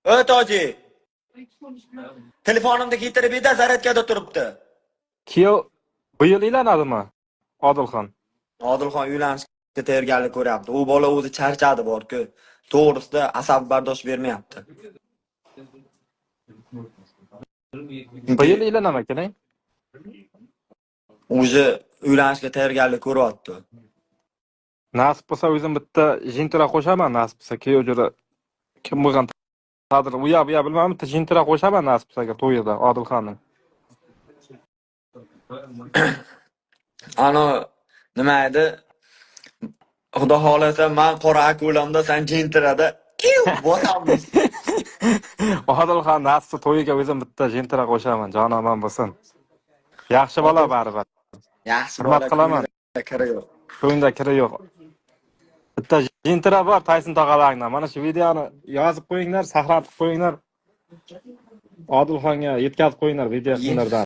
Toji. Telefonimda keltirib edi, zaryadkada turibdi. Kuyov bu yil uylanadimi? Odilxon. Odilxon uylanishga tayyorgarlik ko'ryapti. U bola o'zi charchadi bor-ku. To'g'risida asab bardosh bermayapti. Bu yil uylanaman keling. O'zi uylanishga tayyorgarlik ko'ryapti. Nasib bo'lsa o'zim bitta jintra qo'shaman, nasib bo'lsa kuyov jo'ra kim bo'lgan taqdir u ya bilmadim, bitta jintra qo'shaman nasib bo'lsa to'yida Odilxonning. Ana nima edi? Xudo xolasa men qora akulamda, sen jintirada bosamiz. Odilxon nasib bo'lsa to'yiga o'zim bitta jintra qo'shaman, jonaman bo'lsin. Yaxshi bola baribir. Yaxshi Hurmat qilaman. Kiri yo'q. To'yinda kiri yo'q. Bitta jintra bor Tayson tog'alaridan. Mana shu videoni yozib qo'yinglar, saqlatib qo'yinglar. Odilxonga yetkazib qo'yinglar videolardan.